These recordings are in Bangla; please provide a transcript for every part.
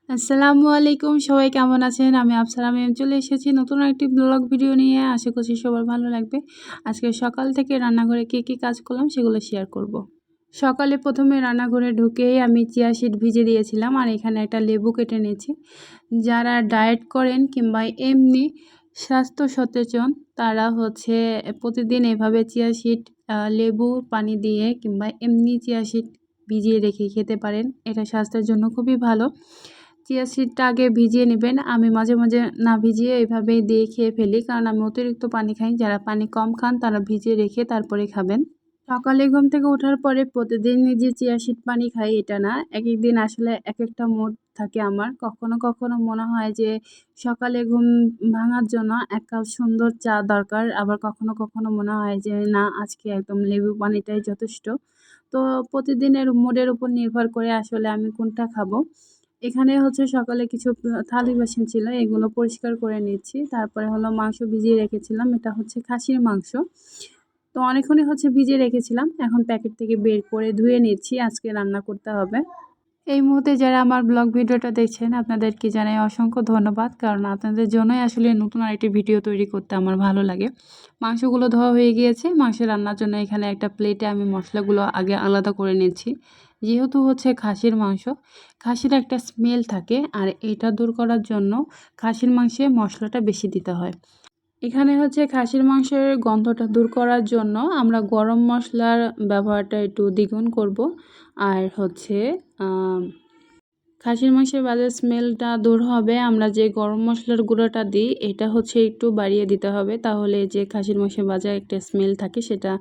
আসসালামু আলাইকুম, সবাই কেমন আছেন? আমি আফসারা ম্যাম চলে এসেছি নতুন একটি ব্লগ ভিডিও নিয়ে। আশা করছি সবার ভালো লাগবে। আজকে সকাল থেকে রান্নাঘরে কী কাজ করলাম সেগুলো শেয়ার করব। সকালে প্রথমে রান্নাঘরে ঢুকেই আমি চিয়া সিড ভিজে দিয়েছিলাম, আর এখানে একটা লেবু কেটে নিয়েছি। যারা ডায়েট করেন কিংবা এমনি স্বাস্থ্য সচেতন তারা প্রতিদিন এভাবে চিয়া সিড লেবু পানি দিয়ে কিংবা এমনি চিয়া সিড ভিজিয়ে রেখে খেতে পারেন। এটা স্বাস্থ্যের জন্য খুবই ভালো। চিয়া সিডটা আগে ভিজিয়ে নেবেন। আমি মাঝে মাঝে না ভিজিয়ে এইভাবেই দিয়ে খেয়ে ফেলি, কারণ আমি অতিরিক্ত পানি খাই। যারা পানি কম খান তারা ভিজিয়ে রেখে তারপরে খাবেন। সকালে ঘুম থেকে ওঠার পরে প্রতিদিন যে চিয়া সিড পানি খাই এটা না, এক এক দিন আসলে এক একটা মুড থাকে আমার। কখনো কখনো মনে হয় যে সকালে ঘুম ভাঙার জন্য এক কাপ সুন্দর চা দরকার, আবার কখনো কখনো মনে হয় যে না, আজকে একদম লেবু পানিটাই যথেষ্ট। তো প্রতিদিনের মুডের উপর নির্ভর করে আসলে আমি কোনটা খাবো। এখানে সকালে কিছু থালি বাসন ছিল, এগুলো পরিষ্কার করে নিচ্ছি। তারপরে মাংস ভিজিয়ে রেখেছিলাম, এটা খাসির মাংস। তো অনেকক্ষণই ভিজিয়ে রেখেছিলাম, এখন প্যাকেট থেকে বের করে ধুয়ে নিচ্ছি, আজকে রান্না করতে হবে। এই মুহূর্তে যারা আমার ব্লগ ভিডিওটা দেখছেন আপনাদেরকে জানাই অসংখ্য ধন্যবাদ, কারণ আপনাদের জন্যই আসলে নতুন আরেকটি ভিডিও তৈরি করতে আমার ভালো লাগে। মাংসগুলো ধোয়া হয়ে গিয়েছে। মাংস রান্নার জন্য এখানে একটা প্লেটে আমি মশলাগুলো আগে আলাদা করে নিচ্ছি। যেহেতু খাসির মাংস, খাসির একটা স্মেল থাকে, আর এটা দূর করার জন্য খাসির মাংসে মশলাটা বেশি দিতে হয়। এখানে খাসির মাংসের গন্ধটা দূর করার জন্য আমরা গরম মশলার ব্যবহারটা একটু দ্বিগুণ করব। আর খাসির মাংসের বাজে স্মেলটা দূর হবে আমরা যে গরম মশলার গুঁড়োটা দিই, এটা একটু বাড়িয়ে দিতে হবে, তাহলে যে খাসির মাংসের বাজে একটা স্মেল থাকে সেটা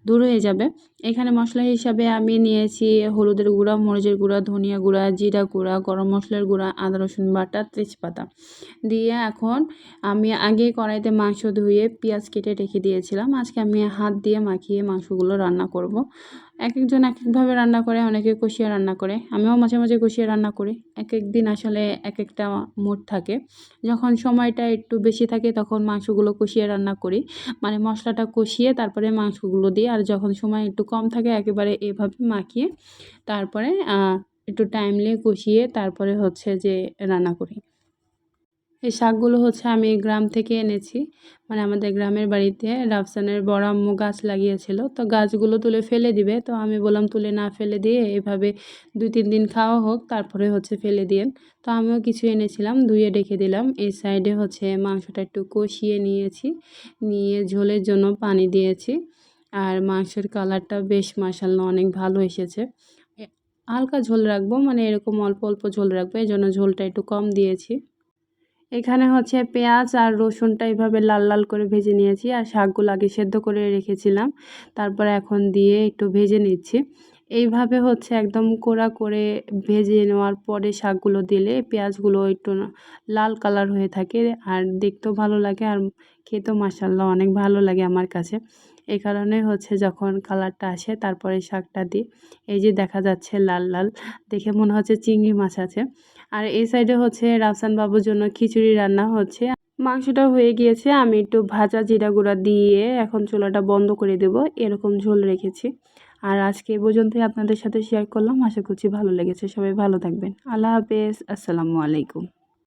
দূর হয়ে যাবে। এখানে মশলা হিসাবে আমি নিয়েছি হলুদের গুঁড়া, মরিচের গুঁড়া, ধনিয়া গুঁড়া, জিরা গুঁড়া, গরম মশলার গুঁড়া, আদা রসুন বাটা, তেজপাতা দিয়ে এখন আমি আগে কড়াইতে মাংস ধুয়ে পেঁয়াজ কেটে রেখে দিয়েছিলাম। আজকে আমি হাত দিয়ে মাখিয়ে মাংসগুলো রান্না করব। এক একজন এক একভাবে রান্না করে, অনেকে কষিয়ে রান্না করে, আমিও মাঝে মাঝে কষিয়ে রান্না করি। এক এক দিন আসলে এক একটা মুড থাকে। যখন সময়টা একটু বেশি থাকে তখন মাংসগুলো কষিয়ে রান্না করি, মানে মশলাটা কষিয়ে তারপরে মাংসগুলো দিই। আর যখন সময় একটু কম থাকে একেবারে এভাবে মাখিয়ে তারপরে একটু টাইম নিয়ে কষিয়ে তারপরে যে রান্না করি। এই শাকগুলো আমি গ্রাম থেকে এনেছি, মানে আমাদের গ্রামের বাড়িতে রাফসানের বড় আম্মু গাছ লাগিয়েছিল। তো গাছগুলো তুলে ফেলে দিবে, তো আমি বললাম তুলে না ফেলে দিয়ে এভাবে 2-3 দিন খাওয়া হোক, তারপরে ফেলে দিয়েন। তো আমিও কিছু এনেছিলাম, ধুয়ে রেখে দিলাম। এই সাইডে মাংসটা একটু কষিয়ে নিয়েছি, নিয়ে ঝোলের জন্য পানি দিয়েছি। আর মাংসের কালারটা বেশ মাশাআল্লাহ অনেক ভালো এসেছে। হালকা ঝোল রাখবো, মানে এরকম অল্প অল্প ঝোল রাখবো, এই জন্য ঝোলটা একটু কম দিয়েছি। এখানে পেঁয়াজ আর রসুনটা এইভাবে লাল লাল করে ভেজে নিয়েছি, আর শাকগুলো আগে সেদ্ধ করে রেখেছিলাম, তারপরে এখন দিয়ে একটু ভেজে নিচ্ছি। এইভাবে একদম কড়া করে ভেজে নেওয়ার পরে শাকগুলো দিলে পেঁয়াজগুলো একটু লাল কালার হয়ে থাকে, আর দেখতেও ভালো লাগে, আর খেতেও মাশাআল্লাহ অনেক ভালো লাগে আমার কাছে। এই কারণে যখন কালারটা আসে তারপরে শাকটা দিই। এই যে দেখা যাচ্ছে লাল লাল, দেখে মনে হচ্ছে চিংড়ি মাছ আছে। আর এই সাইডে রাফসান বাবুর জন্য খিচুড়ি রান্না হচ্ছে। মাংসটা হয়ে গিয়েছে, আমি একটু ভাজা জিরা গুঁড়া দিয়ে এখন চুলাটা বন্ধ করে দেব, এরকম ঝোল রেখেছি। আর আজকে এই পর্যন্তই আপনাদের সাথে শেয়ার করলাম। আশা করছি ভালো লেগেছে। সবাই ভালো থাকবেন। আল্লাহ হাফেজ। আসসালামু আলাইকুম।